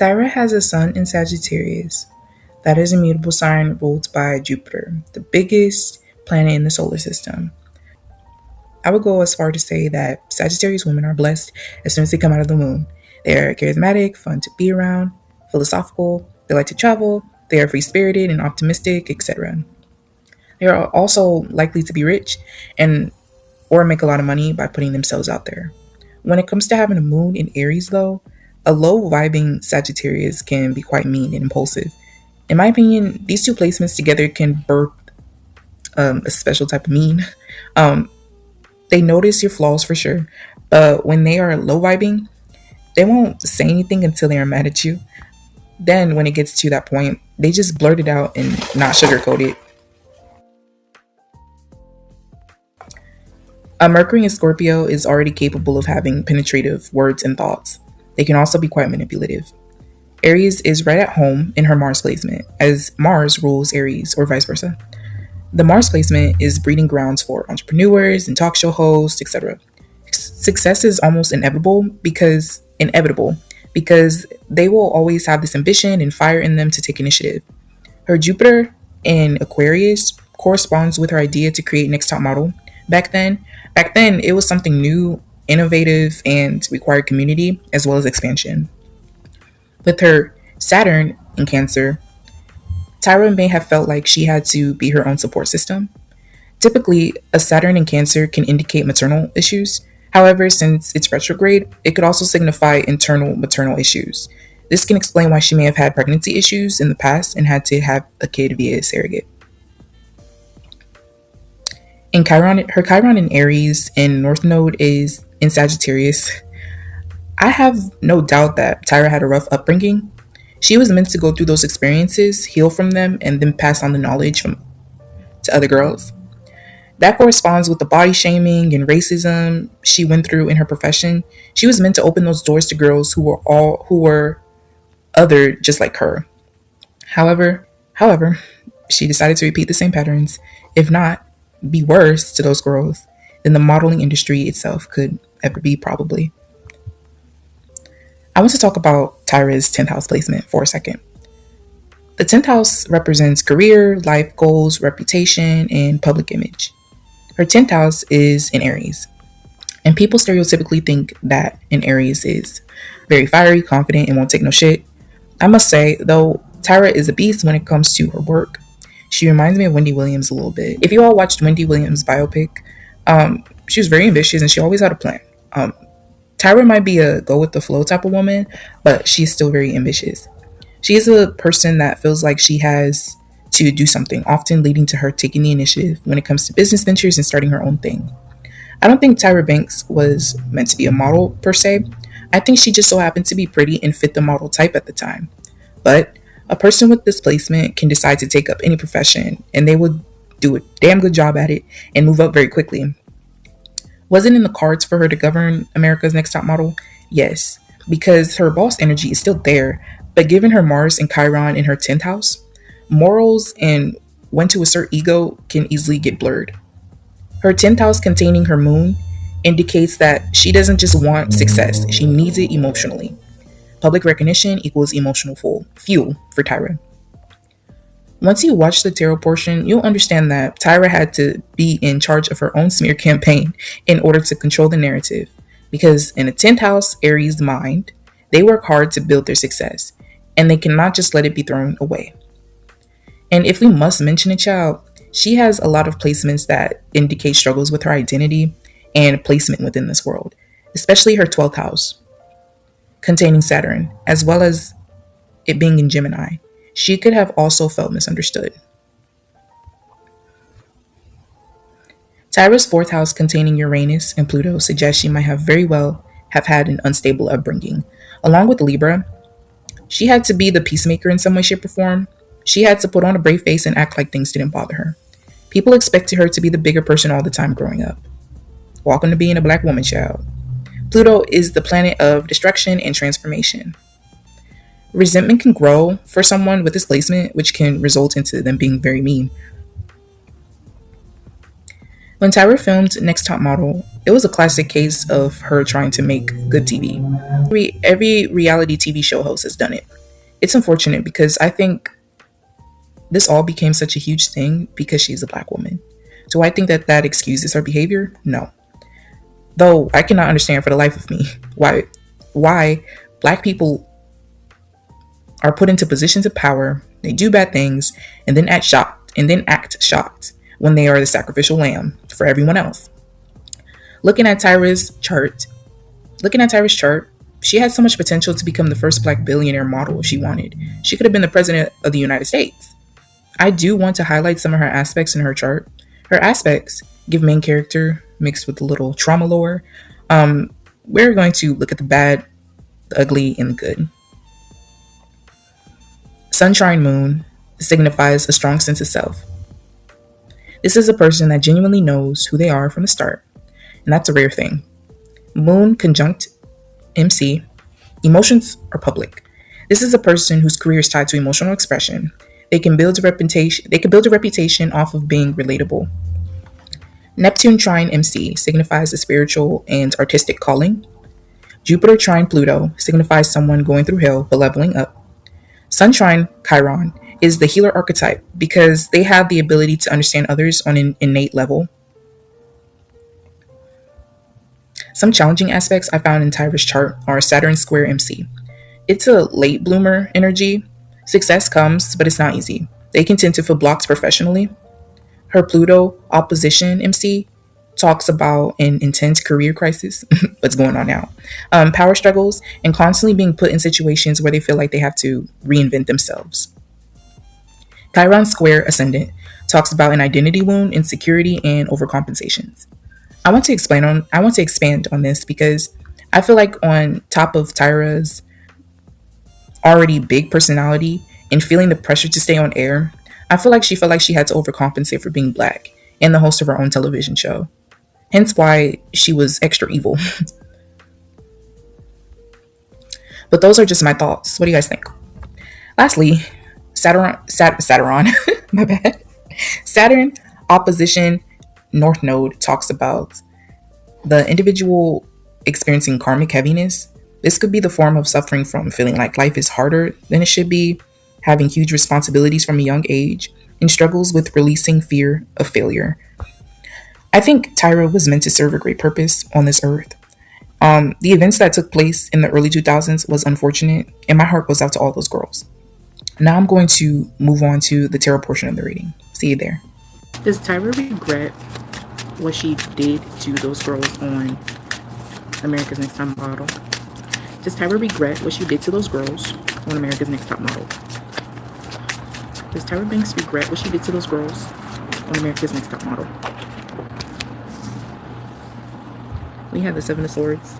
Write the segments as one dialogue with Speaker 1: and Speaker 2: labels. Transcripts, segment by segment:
Speaker 1: Tyra has a sun in Sagittarius. That is a mutable sign ruled by Jupiter, the biggest planet in the solar system. I would go as far to say that Sagittarius women are blessed as soon as they come out of the moon. They're charismatic, fun to be around, philosophical, they like to travel, they are free spirited and optimistic, etc. They are also likely to be rich and or make a lot of money by putting themselves out there. When it comes to having a moon in Aries, though, a low vibing Sagittarius can be quite mean and impulsive. In my opinion, these two placements together can birth a special type of mean. Um, they notice your flaws for sure, but when they are low vibing, they won't say anything until they are mad at you. Then, when it gets to that point, they just blurt it out and not sugarcoat it. A Mercury in Scorpio is already capable of having penetrative words and thoughts. They can also be quite manipulative. Aries is right at home in her Mars placement, as Mars rules Aries or vice versa. The Mars placement is breeding grounds for entrepreneurs and talk show hosts, etc. Success is almost inevitable because they will always have this ambition and fire in them to take initiative. Her Jupiter in Aquarius corresponds with her idea to create next top model. Back then it was something new, innovative, and required community as well as expansion. With her Saturn in Cancer, Tyra may have felt like she had to be her own support system. Typically, a Saturn in Cancer can indicate maternal issues. However, since it's retrograde, it could also signify internal maternal issues. This can explain why she may have had pregnancy issues in the past and had to have a kid via a surrogate. Her Chiron in Aries and North Node is in Sagittarius. I have no doubt that Tyra had a rough upbringing. She was meant to go through those experiences, heal from them, and then pass on the knowledge to other girls. That corresponds with the body shaming and racism she went through in her profession. She was meant to open those doors to girls who were other just like her. However, she decided to repeat the same patterns, if not be worse to those girls than the modeling industry itself could ever be, probably. I want to talk about Tyra's 10th house placement for a second. The 10th house represents career, life goals, reputation, and public image. Her 10th house is in Aries, and people stereotypically think that an Aries is very fiery, confident, and won't take no shit. I must say, though, Tyra is a beast when it comes to her work. She reminds me of Wendy Williams a little bit. If you all watched Wendy Williams' biopic, she was very ambitious and she always had a plan. Tyra might be a go with the flow type of woman, but she's still very ambitious. She is a person that feels like she has to do something, often leading to her taking the initiative when it comes to business ventures and starting her own thing. I don't think Tyra Banks was meant to be a model per se. I think she just so happened to be pretty and fit the model type at the time. But a person with displacement can decide to take up any profession and they would do a damn good job at it and move up very quickly. Was it in the cards for her to govern America's Next Top Model? Yes, because her boss energy is still there, but given her Mars and Chiron in her 10th house, morals and when to assert ego can easily get blurred. Her 10th house containing her moon indicates that she doesn't just want success, she needs it emotionally. Public recognition equals emotional fuel for Tyra. Once you watch the tarot portion, you'll understand that Tyra had to be in charge of her own smear campaign in order to control the narrative. Because in the 10th house, Aries mind, they work hard to build their success, and they cannot just let it be thrown away. And if we must mention a child, she has a lot of placements that indicate struggles with her identity and placement within this world, especially her 12th house, containing Saturn, as well as it being in Gemini. She could have also felt misunderstood. Tyra's 4th house containing Uranus and Pluto suggests she might have very well have had an unstable upbringing. Along with Libra, she had to be the peacemaker in some way, shape, or form. She had to put on a brave face and act like things didn't bother her. People expected her to be the bigger person all the time growing up. Welcome to being a black woman, child. Pluto is the planet of destruction and transformation. Resentment can grow for someone with this placement, which can result into them being very mean. When Tyra filmed Next Top Model, It was a classic case of her trying to make good TV. Every reality TV show host has done it. It's unfortunate because I think this all became such a huge thing because she's a black woman. Do I think that that excuses her behavior? No. Though I cannot understand for the life of me why black people are put into positions of power, they do bad things, and then act shocked when they are the sacrificial lamb for everyone else. Looking at Tyra's chart, she had so much potential to become the first black billionaire model if she wanted. She could have been the president of the United States. I do want to highlight some of her aspects in her chart. Her aspects give main character mixed with a little trauma lore. We're going to look at the bad, the ugly, and the good. Sunshine Moon signifies a strong sense of self. This is a person that genuinely knows who they are from the start, and that's a rare thing. Moon conjunct MC, emotions are public. This is a person whose career is tied to emotional expression. They can build a reputation off of being relatable. Neptune trine MC signifies a spiritual and artistic calling. Jupiter trine Pluto signifies someone going through hell but leveling up. Sun trine Chiron is the healer archetype because they have the ability to understand others on an innate level. Some challenging aspects I found in Tyra's chart are Saturn square MC. It's a late bloomer energy. Success comes, but it's not easy. They can tend to feel blocked professionally. Her Pluto opposition MC talks about an intense career crisis, what's going on now, power struggles, and constantly being put in situations where they feel like they have to reinvent themselves. Chiron square ascendant talks about an identity wound, insecurity, and overcompensations. I want to expand on this because I feel like on top of Tyra's already big personality and feeling the pressure to stay on air, I feel like she felt like she had to overcompensate for being black and the host of her own television show. Hence why she was extra evil. But those are just my thoughts. What do you guys think? Lastly, Saturn, my bad. Saturn opposition North Node talks about the individual experiencing karmic heaviness. This could be the form of suffering from feeling like life is harder than it should be, having huge responsibilities from a young age, and struggles with releasing fear of failure. I think Tyra was meant to serve a great purpose on this earth. The events that took place in the early 2000s was unfortunate, and my heart goes out to all those girls. Now I'm going to move on to the tarot portion of the reading. See you there. Does Tyra regret what she did to those girls on America's Next Top Model? Does Tyra regret what she did to those girls on America's Next Top Model? Does Tyra Banks regret what she did to those girls on America's Next Top Model? We have the Seven of Swords,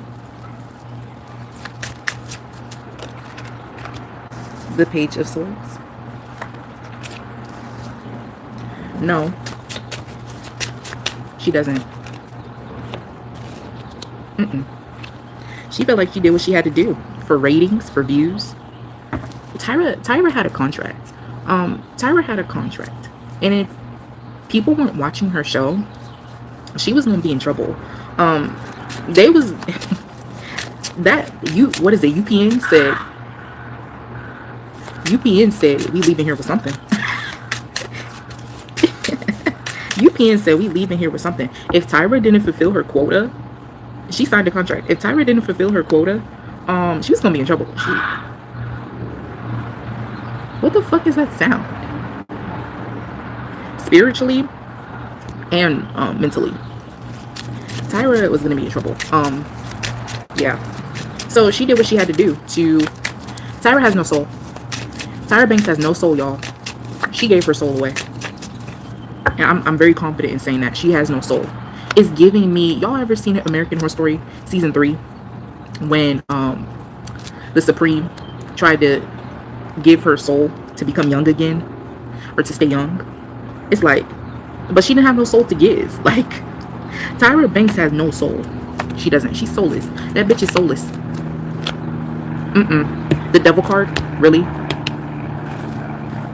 Speaker 1: the Page of Swords. No, she doesn't. She felt like she did what she had to do for ratings, for views. Tyra had a contract. Tyra had a contract, and if people weren't watching her show, she was gonna be in trouble. They was what is it? UPN said we leaving here with something. UPN said we leaving here with something. If Tyra didn't fulfill her quota, she signed a contract. If Tyra didn't fulfill her quota, she was gonna be in trouble. What the fuck is that sound? Spiritually and mentally, Tyra was gonna be in trouble. Yeah. So she did what she had to do. Tyra has no soul. Tyra Banks has no soul, y'all. She gave her soul away. And I'm very confident in saying that she has no soul. It's giving me, y'all ever seen American Horror Story season 3 when the Supreme tried to give her soul to become young again, or to stay young? It's like, but she didn't have no soul to give. Like, Tyra Banks has no soul. She doesn't. She's soulless. That bitch is soulless. The devil card, really?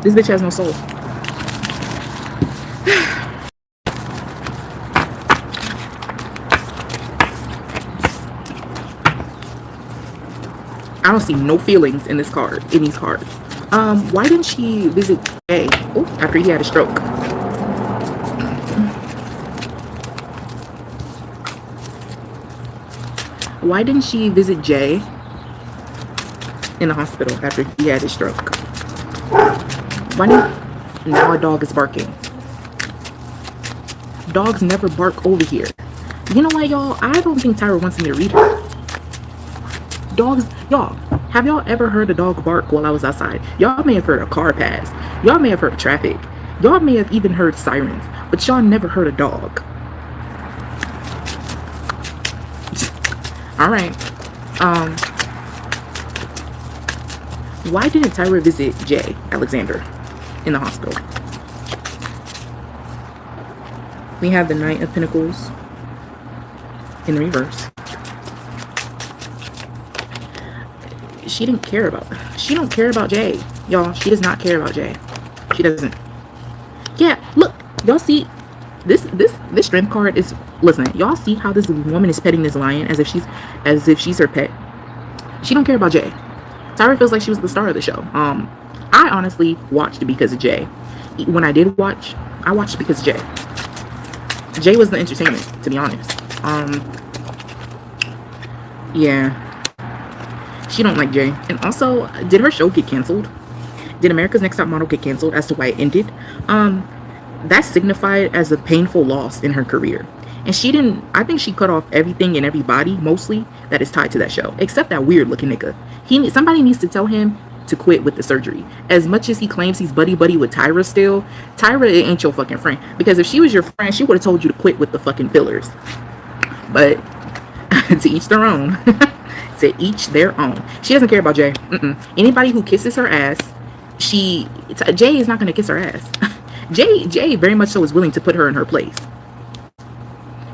Speaker 1: This bitch has no soul. don't see no feelings in this card, in these cards. Why didn't she visit Jay? Oh, after he had a stroke. Why didn't she visit Jay in the hospital after he had his stroke? Why didn't... Now a dog is barking. Dogs never bark over here. You know what, y'all? I don't think Tyra wants me to read her. Dogs, y'all, have y'all ever heard a dog bark while I was outside? Y'all may have heard a car pass. Y'all may have heard traffic. Y'all may have even heard sirens. But y'all never heard a dog. Alright. Why didn't Tyra visit Jay Alexander in the hospital? We have the Knight of Pentacles in the reverse. She don't care about Jay. Y'all, she does not care about Jay. She doesn't. Yeah, look, y'all see this strength card is, listen, y'all see how this woman is petting this lion as if she's her pet. She don't care about Jay. Tyra feels like she was the star of the show. I honestly watched because of Jay. When I did watch, I watched because of Jay. Jay was the entertainment, to be honest. Yeah. She don't like Jay. And also, did her show get canceled? Did America's Next Top Model get canceled as to why it ended? That signified as a painful loss in her career. And she didn't, I think she cut off everything and everybody, mostly, that is tied to that show. Except that weird looking nigga. Somebody needs to tell him to quit with the surgery. As much as he claims he's buddy-buddy with Tyra still, Tyra ain't your fucking friend. Because if she was your friend, she would have told you to quit with the fucking fillers. But, to each their own. To each their own. She doesn't care about Jay. Anybody who kisses her ass, Jay is not going to kiss her ass. Jay very much so is willing to put her in her place.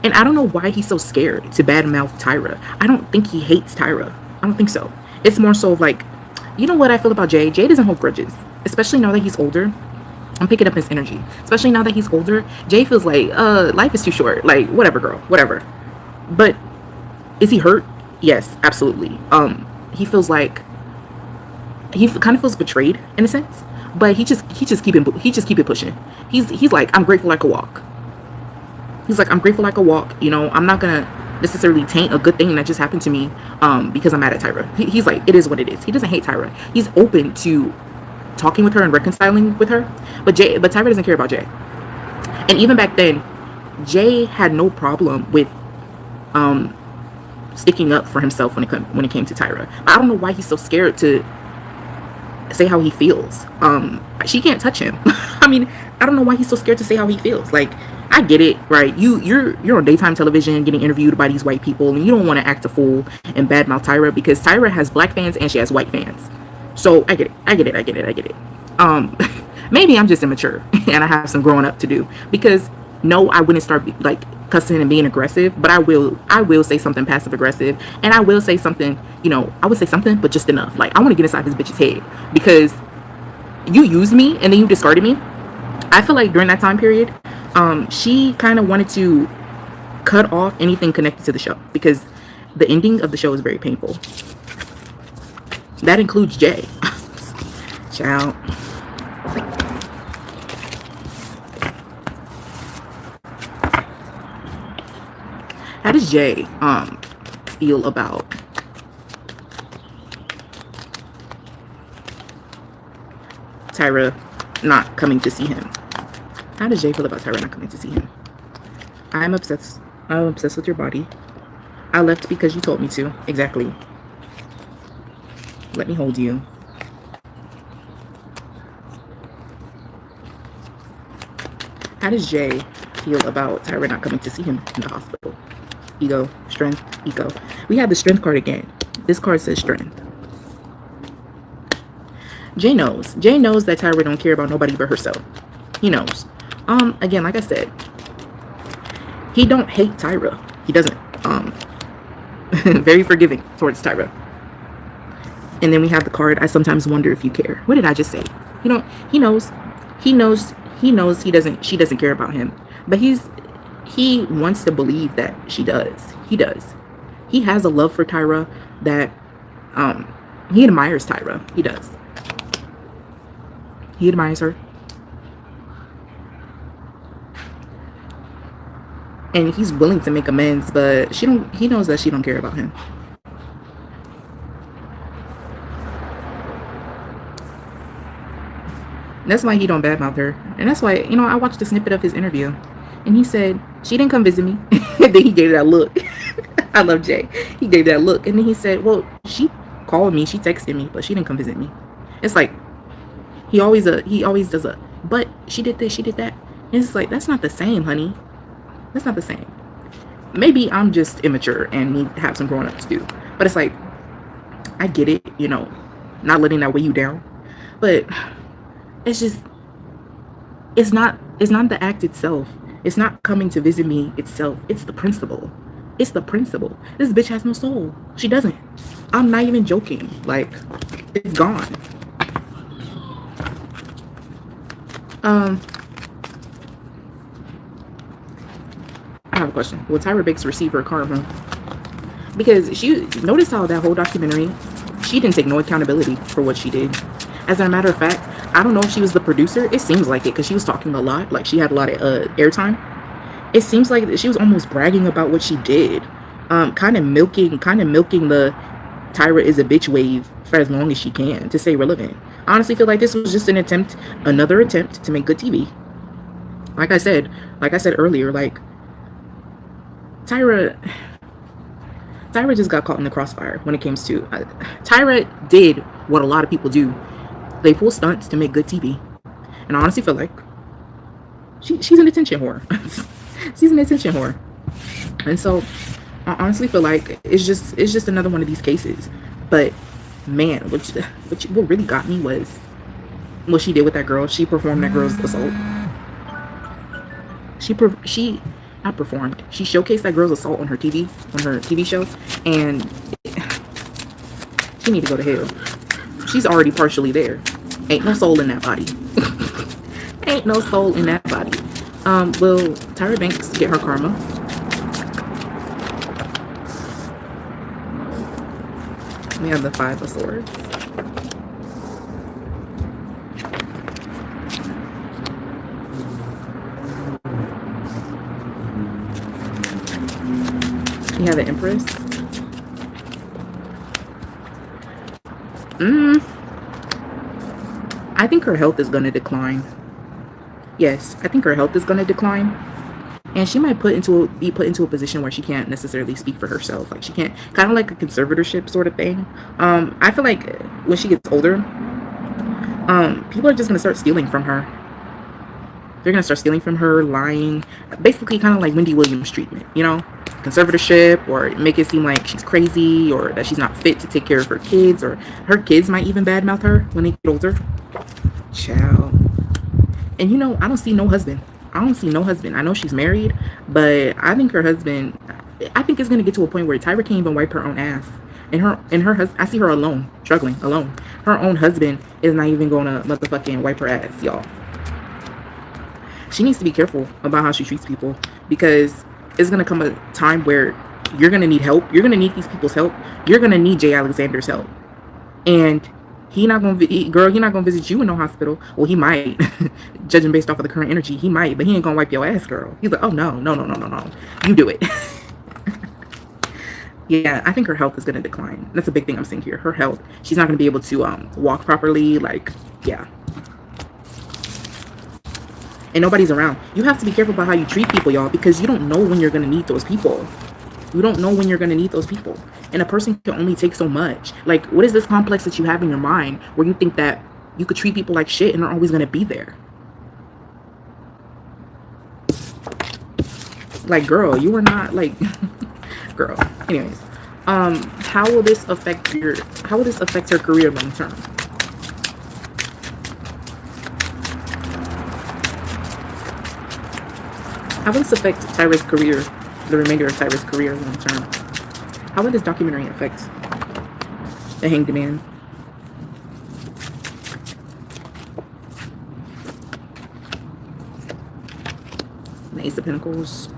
Speaker 1: And I don't know why he's so scared to badmouth Tyra. I don't think he hates Tyra. I don't think so. It's more so of like, you know what I feel about Jay? Jay doesn't hold grudges. Especially now that he's older. I'm picking up his energy. Especially now that he's older. Jay feels like, life is too short. Like, whatever, girl. Whatever. But, is he hurt? Yes, absolutely. He feels like, he kind of feels betrayed in a sense. But he just keep it pushing. He's like, I'm grateful I could walk. He's like, I'm grateful I could walk. You know, I'm not gonna necessarily taint a good thing that just happened to me because I'm mad at Tyra. He's like, it is what it is. He doesn't hate Tyra. He's open to talking with her and reconciling with her. But Tyra doesn't care about Jay. And even back then, Jay had no problem with sticking up for himself when it came to Tyra. I don't know why he's so scared to say how he feels. She can't touch him. I mean, I don't know why he's so scared to say how he feels. Like, I get it, right? You're on daytime television getting interviewed by these white people, and you don't want to act a fool and badmouth Tyra because Tyra has black fans and she has white fans. So I get it. Maybe I'm just immature and I have some growing up to do, because no, I wouldn't start like cussing and being aggressive, but I will say something passive aggressive, and I will say something, you know, I would say something, but just enough. Like, I want to get inside this bitch's head because you used me and then you discarded me. I feel like during that time period, she kind of wanted to cut off anything connected to the show because the ending of the show is very painful. That includes Jay. Ciao. How does Jay feel about Tyra not coming to see him? How does Jay feel about Tyra not coming to see him? I'm obsessed with your body. I left because you told me to. Exactly. Let me hold you. How does Jay feel about Tyra not coming to see him in the hospital? Ego, strength, ego. We have the strength card again. This card says strength. Jay knows that Tyra don't care about nobody but herself. He knows. Again, like I said, he don't hate Tyra. He doesn't. Very forgiving towards Tyra. And then we have the card, I sometimes wonder if you care. What did I just say? You know, he knows she doesn't care about him. But he wants to believe that she does. He does. He has a love for Tyra that He admires Tyra. He does. He admires her. And he's willing to make amends, but he knows that she don't care about him. That's why he don't badmouth her. And that's why, you know, I watched a snippet of his interview. And he said, she didn't come visit me. And then he gave that look. I love Jay. He gave that look. And then he said, well, she called me. She texted me. But she didn't come visit me. It's like, he always does a, but she did this, she did that. And it's like, that's not the same, honey. That's not the same. Maybe I'm just immature and need to have some growing up to do. But it's like, I get it, you know, not letting that weigh you down. But it's just, it's not the act itself. It's not coming to visit me itself. It's the principle. It's the principle. This bitch has no soul. She doesn't. I'm not even joking. Like, it's gone. I have a question. Will Tyra Banks receive her karma? Because she, notice how that whole documentary, she didn't take no accountability for what she did. As a matter of fact, I don't know if she was the producer. It seems like it, because she was talking a lot. Like, she had a lot of airtime. It seems like she was almost bragging about what she did. Kind of milking the Tyra is a bitch wave for as long as she can to stay relevant. I honestly feel like this was just another attempt to make good TV. Like I said earlier, like, Tyra just got caught in the crossfire when it comes to Tyra did what a lot of people do. They pull stunts to make good TV. And I honestly feel like she's an attention whore. She's an attention whore. And so I honestly feel like it's just another one of these cases. But man, what really got me was what she did with that girl. She performed that girl's assault. She showcased that girl's assault on her TV show, and she need to go to hell. She's already partially there. Ain't no soul in that body. Ain't no soul in that body. Will Tyra Banks get her karma? We have the Five of Swords. We have the Empress. I think her health is going to decline. Yes, I think her health is going to decline. And she might be put into a position where she can't necessarily speak for herself. Like, she can't, kind of like a conservatorship sort of thing. I feel like when she gets older, people are just going to start stealing from her. They're going to start stealing from her, lying. Basically kind of like Wendy Williams treatment, you know? Conservatorship, or make it seem like she's crazy, or that she's not fit to take care of her kids, or her kids might even badmouth her when they get older. Child. And you know, I don't see no husband. I know she's married, but I think her husband, I think it's gonna get to a point where Tyra can't even wipe her own ass. And her husband, I see her alone, struggling alone. Her own husband is not even gonna motherfucking wipe her ass, y'all. She needs to be careful about how she treats people, because it's gonna come a time where you're gonna need help. You're gonna need these people's help. You're gonna need Jay Alexander's help, and he not gonna visit you in no hospital. Well, he might, judging based off of the current energy, he might, but he ain't gonna wipe your ass, girl. He's like, oh no, you do it. Yeah, I think her health is gonna decline. That's a big thing I'm seeing here. Her health, she's not gonna be able to walk properly. Like, yeah. And nobody's around. You have to be careful about how you treat people, y'all, because you don't know when you're gonna need those people. You don't know when you're gonna need those people. And a person can only take so much. Like, what is this complex that you have in your mind where you think that you could treat people like shit and they're always gonna be there? Like, girl, you are not like girl. Anyways, how will this affect her career long term? How will this affect Tyra's career, the remainder of Tyra's career long term? How will this documentary affect the Hanged Man? The Ace of Pentacles.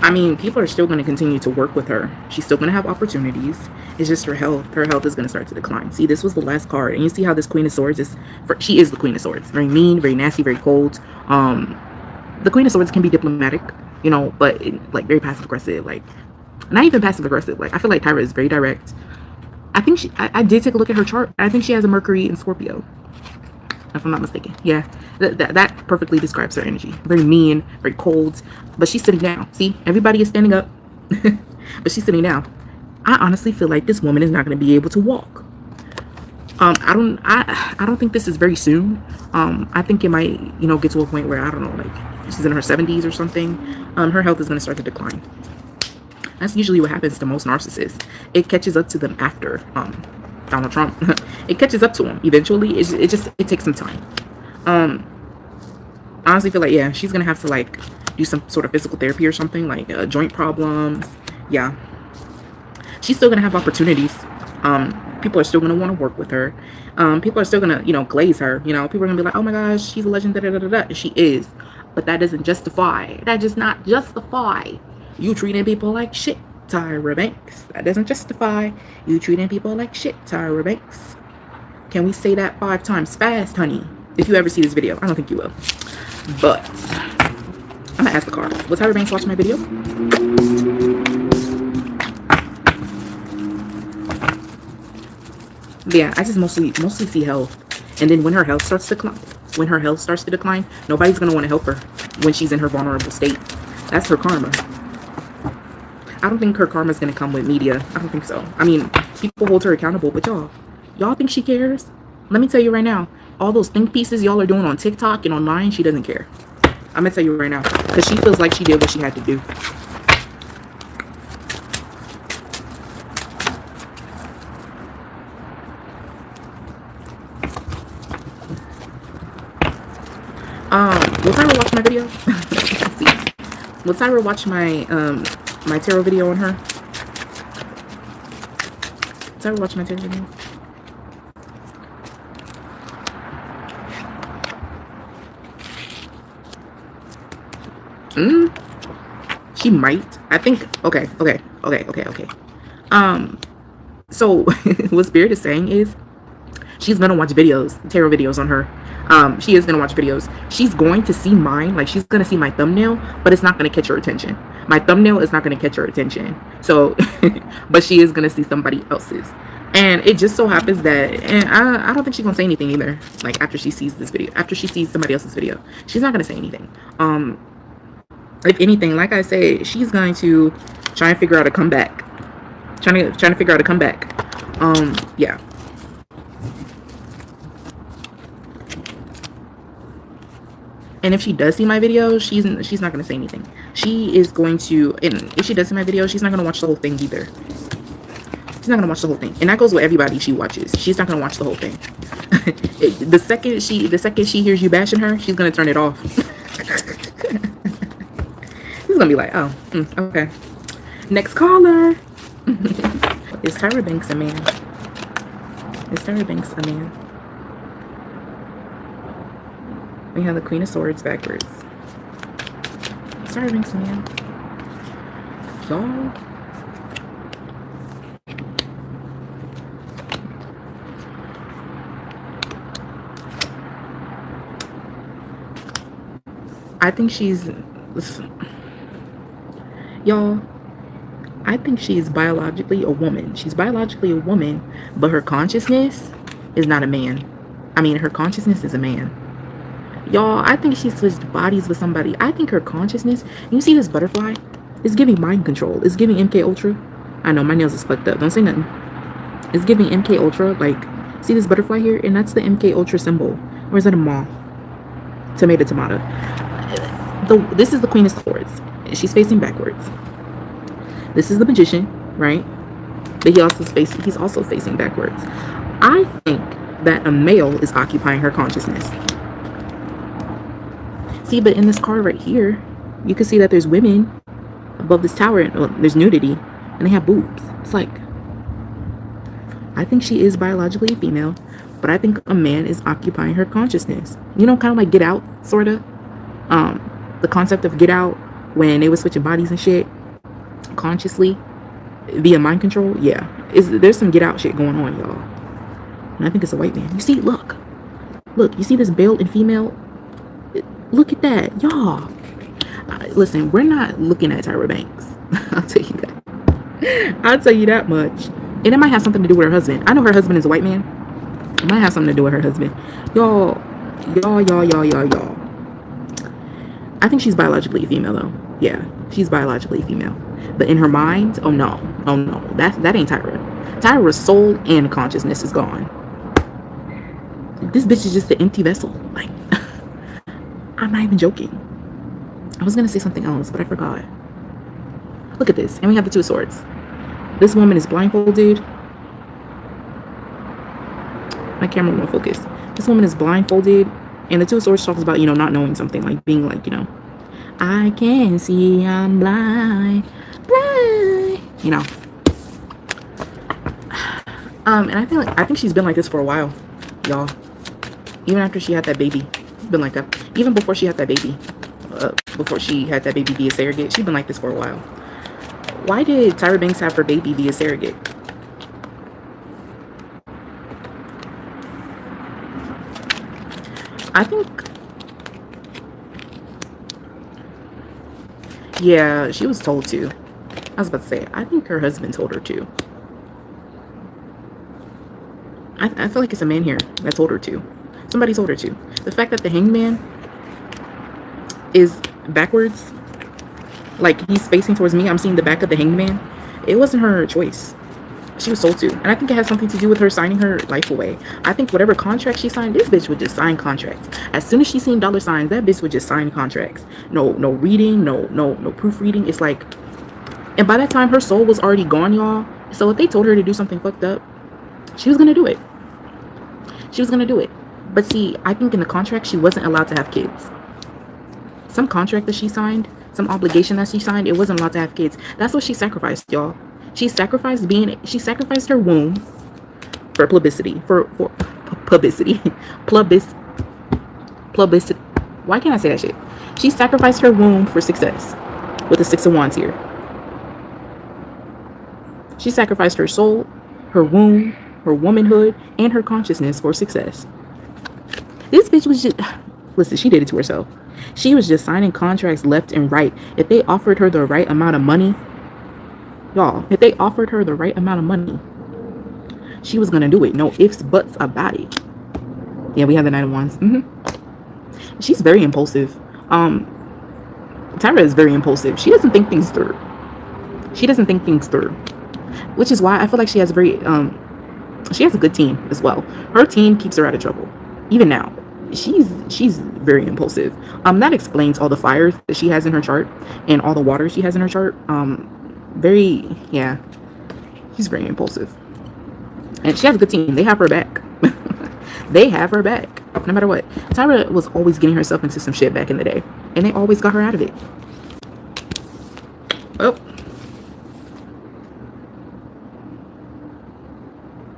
Speaker 1: I mean, people are still going to continue to work with her. She's still going to have opportunities. It's just her health. Her health is going to start to decline. See, this was the last card. And you see how this Queen of Swords is... she is the Queen of Swords. Very mean, very nasty, very cold. The Queen of Swords can be diplomatic, you know, but like very passive aggressive. Like, not even passive aggressive. Like, I feel like Tyra is very direct. I think I did take a look at her chart. I think she has a Mercury in Scorpio, if I'm not mistaken. Yeah, that perfectly describes her energy. Very mean, very cold. But she's sitting down. See, everybody is standing up, but she's sitting down. I honestly feel like this woman is not going to be able to walk. I don't think this is very soon. I think it might, you know, get to a point where, I don't know, like she's in her 70s or something. Her health is going to start to decline. That's usually what happens to most narcissists. It catches up to them after Donald Trump. It catches up to them eventually. It takes some time. I honestly feel like, yeah, she's gonna have to like do some sort of physical therapy or something, like joint problems. Yeah, she's still gonna have opportunities. People are still gonna want to work with her. People are still gonna, you know, glaze her. You know, people are gonna be like, oh my gosh, she's a legend. Da da da da da. She is, but that doesn't justify. That does not justify you treating people like shit, Tyra Banks. That doesn't justify you treating people like shit, Tyra Banks. Can we say that 5 times fast, honey? If you ever see this video. I don't think you will. But I'm gonna ask the card. Was Tyra Banks watching my video? Yeah, I just mostly see health. And then when her health starts to decline, nobody's gonna want to help her when she's in her vulnerable state. That's her karma. I don't think her karma is going to come with media. I don't think so. I mean, people hold her accountable, but y'all think she cares? Let me tell you right now, all those think pieces y'all are doing on TikTok and online, she doesn't care. I'm going to tell you right now, because she feels like she did what she had to do. Will Tyra watch my video? Let's see. Will Tyra watch my tarot video on her? Did I watch my tarot video? She might. I think. Okay. So what Spirit is saying is she's gonna watch videos, tarot videos on her. She is gonna watch videos. She's going to see mine, like she's gonna see my thumbnail, but it's not gonna catch her attention. My thumbnail is not gonna catch her attention. So, but she is gonna see somebody else's. And it just so happens that, and I don't think she's gonna say anything either. Like after she sees this video, after she sees somebody else's video, she's not gonna say anything. If anything, like I said, she's going to try and figure out a comeback. Trying to figure out a comeback. Yeah. And if she does see my video, she's not going to say anything. She is going to, and if she does see my video, she's not going to watch the whole thing either. She's not going to watch the whole thing. And that goes with everybody she watches. She's not going to watch the whole thing. The second she hears you bashing her, she's going to turn it off. She's going to be like, oh, okay. Next caller. Is Tyra Banks a man? Is Tyra Banks a man? We have the Queen of Swords backwards. Tyra Banks a man. Y'all. I think she's... Y'all, I think she is biologically a woman. She's biologically a woman, but her consciousness is not a man. I mean, her consciousness is a man. Y'all, I think she switched bodies with somebody. I think her consciousness... You see this butterfly? It's giving mind control. It's giving MK Ultra. I know, my nails is fucked up. Don't say nothing. It's giving MK Ultra. Like, see this butterfly here? And that's the MK Ultra symbol. Or is that a moth? Tomato. This is the Queen of Swords. She's facing backwards. This is the Magician, right? But he's also facing backwards. I think that a male is occupying her consciousness. See, but in this card right here, you can see that there's women above this tower, and well, there's nudity, and they have boobs. It's like, I think she is biologically a female, but I think a man is occupying her consciousness. You know, kind of like Get Out, sort of. The concept of Get Out, when they were switching bodies and shit, consciously. via mind control. Yeah, there's some get out shit going on, y'all. And I think it's a white man. You see, look, you see this male and female? Look at that, y'all. Listen, we're not looking at Tyra Banks. I'll tell you that. I'll tell you that much. And it might have something to do with her husband. I know her husband is a white man. It might have something to do with her husband. Y'all. I think she's biologically a female, though. Yeah, she's biologically female. But in her mind, oh no, that ain't Tyra. Tyra's soul and consciousness is gone. This bitch is just an empty vessel. Like, I'm not even joking. I was gonna say something else, but I forgot. Look at this, and we have the Two of Swords. This woman is blindfolded. My camera won't focus. This woman is blindfolded, and the Two of Swords talks about, not knowing something, like being like, I can't see, I'm blind. And I think she's been like this for a while, y'all. Even after she had that baby, been like that. Even before she had that baby, via surrogate, she's been like this for a while. Why did Tyra Banks have her baby via surrogate? I think, yeah, she was told to. I was about to say, I think her husband told her to. I feel like it's a man here that told her to. Somebody told her to. The fact that the hangman is backwards, like he's facing towards me, I'm seeing the back of the hangman. It wasn't her choice. She was told to. And I think it has something to do with her signing her life away. I think whatever contract she signed, this bitch would just sign contracts. As soon as she seen dollar signs, that bitch would just sign contracts. No reading, no proofreading. It's like, and by that time her soul was already gone, y'all. So if they told her to do something fucked up, she was gonna do it. But see, I think in the contract she wasn't allowed to have kids. Some contract that she signed, some obligation that she signed, it wasn't allowed to have kids. That's what she sacrificed, y'all. She sacrificed her womb for publicity. For publicity. Why can't I say that shit? She sacrificed her womb for success. With the Six of Wands here. She sacrificed her soul, her womb, her womanhood, and her consciousness for success. This bitch was just, listen, she did it to herself. She was just signing contracts left and right. If they offered her the right amount of money, y'all, she was gonna do it. No ifs, buts about it. Yeah, we have the Nine of Wands. She's very impulsive. Tyra is very impulsive. She doesn't think things through. Which is why I feel like she has a good team as well. Her team keeps her out of trouble. Even now, she's very impulsive. That explains all the fires that she has in her chart and all the water she has in her chart. She's very impulsive. And she has a good team. They have her back. They have her back, no matter what. Tyra was always getting herself into some shit back in the day, and they always got her out of it. Oh.